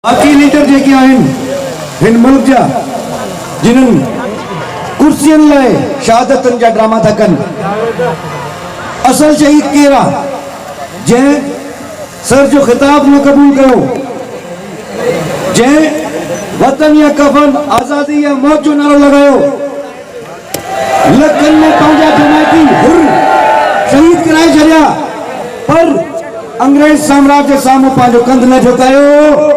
बाकी लीडर जेके आहिनि हिन मुल्क जा जिन्हनि कुर्सियुनि लाइ शहादतुनि जा ड्रामा था कनि, असल शहीद केरु आहे जंहिं सर जो खिताब न क़बूल कयो, जंहिं वतन या कफन आज़ादी या मौत जो नारो लगायो, लखनि में पंहिंजा जमायती हुर शहीद कराए छॾिया, पर अंग्रेज साम्राज्य जे साम्हूं पंहिंजो कंध न झुकायो।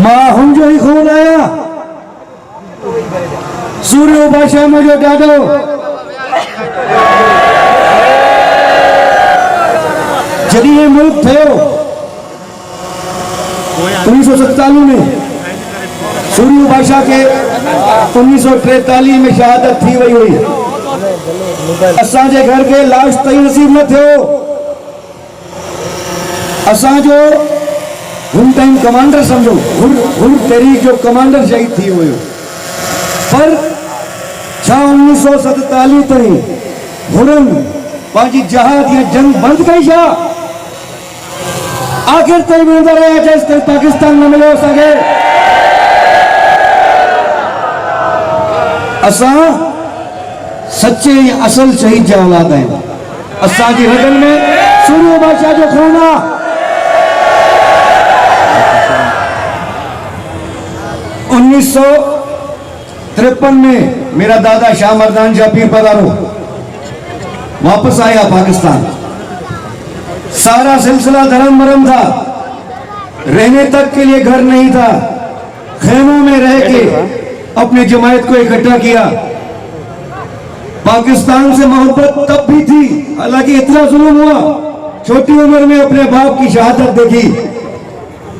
मां हुनजो ई खून आया, सूर्यो बादशाह मुंहिंजो ॾाढो, जॾहिं ये मुल्क थियो 1947 में, सूर्यो बादशाह के 1943 में शहादत थी वही हुई। असांजे घर के लाश तई नसीब न थियो, असांजो हुन टाइम कमांडर समझो हुर तहरीक जो कमांडर शहीद थी हुयो, पर छा 1947 ताईं हुननि पंहिंजी जहाद या जंग बंद कई छा? आखिर ताईं वेंदा रहिया जेसि ताईं पाकिस्तान न मिलियो असांखे। असां सच्चे असल शहीद जा औलाद आहियूं, असांजी रगनि में सूर्यो बादशाह जो खून आहे। 1953 में मेरा दादा शाह मर्दान शाह पीर पगारो वापस आया पाकिस्तान। सारा सिलसिला धर्म मरम था, रहने तक के लिए घर नहीं था, खेमों में रह के अपने जमायत को इकट्ठा किया। पाकिस्तान से मोहब्बत तब भी थी, हालांकि इतना जुल्म हुआ, छोटी उम्र में अपने बाप की शहादत देखी,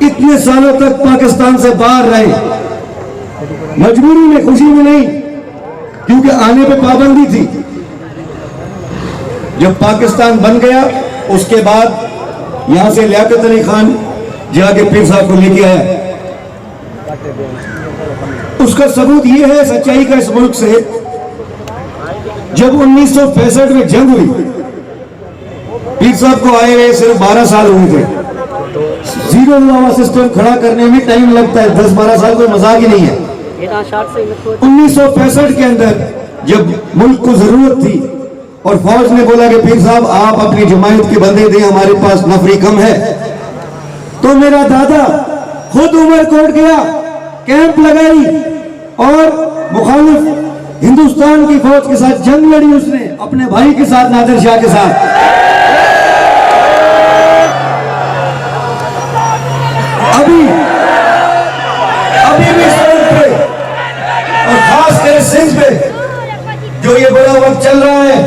इतने सालों तक पाकिस्तान से बाहर रहे, मजबूरी में, खुशी में नहीं, क्योंकि आने पे पाबंदी थी। जब पाकिस्तान बन गया उसके बाद यहां से लियाकत अली खान जाके पीर साहब को लेके आया। उसका सबूत यह है सच्चाई का इस मुल्क से, जब 1965 में जंग हुई, पीर साहब को आए हुए सिर्फ 12 साल हुए थे। जीरो हुआ सिस्टम खड़ा करने में टाइम लगता है, 10-12 साल कोई मजाक ही नहीं है। 1965 के अंदर जब मुल्क को जरूरत थी और फौज ने बोला कि पीर साहब आप अपनी जमायत के बंदे दें, हमारे पास नफरी कम है, तो मेरा दादा खुद उमरकोट गया, कैंप लगाई और मुखालिफ हिंदुस्तान की फौज के साथ जंग लड़ी उसने, अपने भाई के साथ, नादिर शाह के साथ। अभी भी और खास कर सिंध पे जो ये बड़ा वक्त चल रहा है,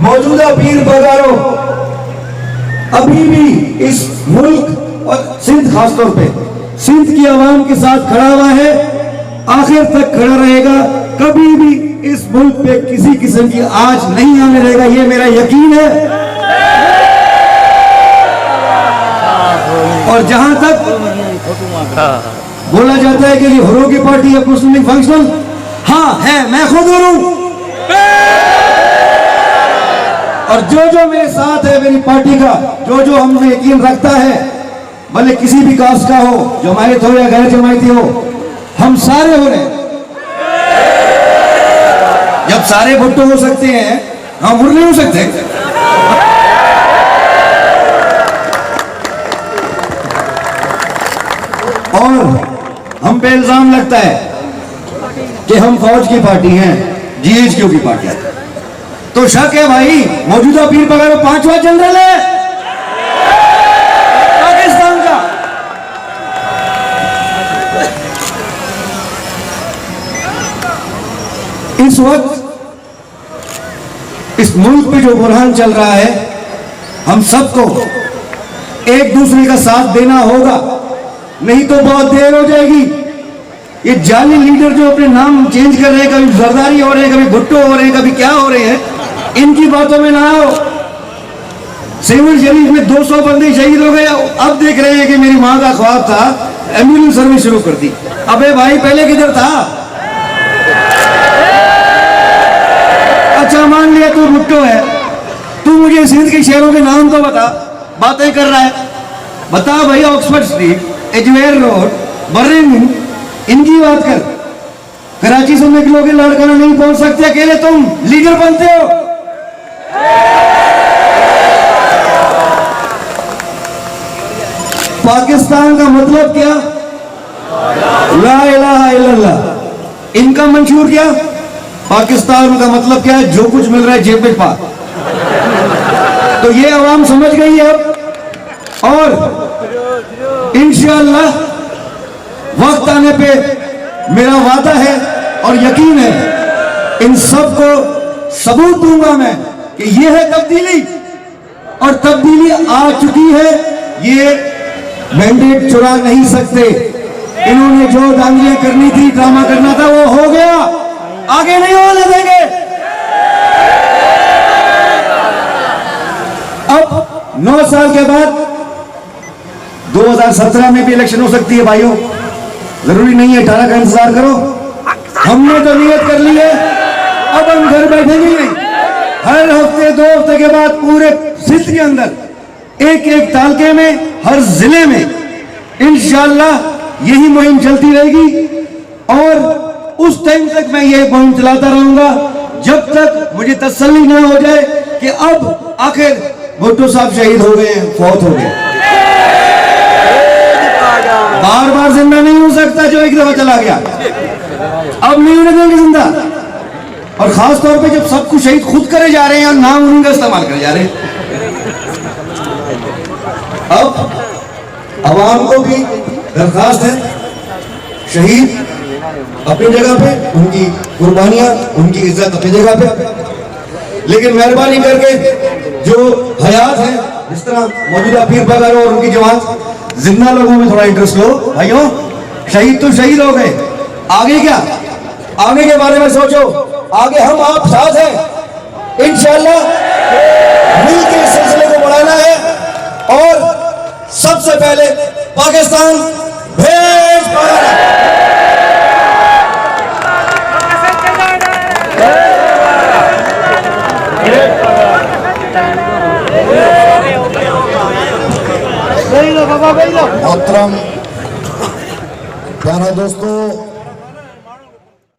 मौजूदा पीर बगारो अभी भी इस मुल्क और सिंध खासतौर पे सिंध की आवाम के साथ खड़ा हुआ है, आखिर तक खड़ा रहेगा, कभी भी इस मुल्क पे किसी किस्म की आंच नहीं आने देगा, ये मेरा यकीन है। और जहां तक बोला जाता है कि ये हुरों की पार्टी है मुस्लिम लीग फंक्शनल, हाँ है, मैं खुद हूं। और जो मेरे साथ है मेरी पार्टी का, जो हम में यकीन रखता है, भले किसी भी कास्ट का हो, जमायत हो या गैर जमायती हो, हम सारे हो रहे हैं। जब सारे भुट्टो हो सकते हैं, हम हुर नहीं हो सकते। और हम पे इल्जाम लगता है कि हम फौज की पार्टी हैं, जीएचक्यू की पार्टी है, तो शक है भाई, मौजूदा पीर पगारो 5वां जनरल है पाकिस्तान का। इस वक्त इस मुल्क पे जो बुरहान चल रहा है, हम सबको एक दूसरे का साथ देना होगा, नहीं तो बहुत देर हो जाएगी। ये जाली लीडर जो अपने नाम चेंज कर रहे हैं, कभी जरदारी हो रहे हैं, कभी भुट्टो हो रहे हैं, कभी क्या हो रहे हैं, इनकी बातों में ना आओ। सेवन शरीफ में 200 बंदे शहीद हो गए, अब देख रहे हैं कि मेरी मां का ख्वाब था एम्बुलेंस सर्विस शुरू कर दी। अबे भाई पहले किधर था? अच्छा मान लिया तू भुट्टो है, तू मुझे सिंध के शहरों के नाम तो बता। बातें कर रहा है। बता भाई, ऑक्सफोर्ड स्ट्रीट, एजवेर रोड, बर्मिंघम, इनकी बात कर। कराची से निकलोगे लाड़काना नहीं पहुंच सकते अकेले, तुम लीडर बनते हो। पाकिस्तान का मतलब क्या? ला इलाहा इल्लल्लाह। इनका मंशूर क्या? पाकिस्तान का मतलब क्या है? जो कुछ मिल रहा है जेब में पा। तो ये आवाम समझ गई है अब, और इंशाअल्लाह वक्त आने पे मेरा वादा है और यकीन है, इन सब को सबूत दूंगा मैं कि ये है तब्दीली, और तब्दीली आ चुकी है। ये मैंडेट चुरा नहीं सकते। इन्होंने जो दांगियां करनी थी, ड्रामा करना था, वो हो गया, आगे नहीं होने देंगे। अब 9 साल के बाद 2017 में भी इलेक्शन हो सकती है भाइयों, जरूरी नहीं है 18 का इंतजार करो। हमने तो नियत कर ली है, अब हम घर बैठेंगे नहीं। हर हफ्ते 2 हफ्ते के बाद पूरे सिंध के अंदर एक एक तालके में, हर जिले में इंशाअल्लाह यही मुहिम चलती रहेगी। और उस टाइम तक मैं ये मुहिम चलाता रहूंगा जब तक मुझे तसल्ली ना हो जाए कि अब आखिर भुट्टो साहब शहीद हो गए, फौत हो गए। बार बार जिंदा नहीं हो सकता जो एक दफा चला गया, अब नहीं होने देंगे जिंदा। और खास तौर पे जब सब कुछ शहीद खुद करे जा रहे हैं और नाम उनका इस्तेमाल करे जा रहे हैं। अब आवाम को भी दरखास्त है, शहीद अपनी जगह पे, उनकी कुर्बानियां, उनकी इज्जत अपनी जगह पे, लेकिन मेहरबानी करके जो हयात है, जिस तरह मौजूदा पीर बगैर और उनकी जमात, जिंदा लोगों में थोड़ा इंटरेस्ट लो भाइयों। शहीद तो शहीद हो गए, आगे क्या? आगे के बारे में सोचो। आगे हम आप साथ हैं, इंशाअल्लाह मिलकर इस सिलसिले को बढ़ाना है। और सबसे पहले पाकिस्तान भेज पाना। मोहतरम प्यारे दोस्तों,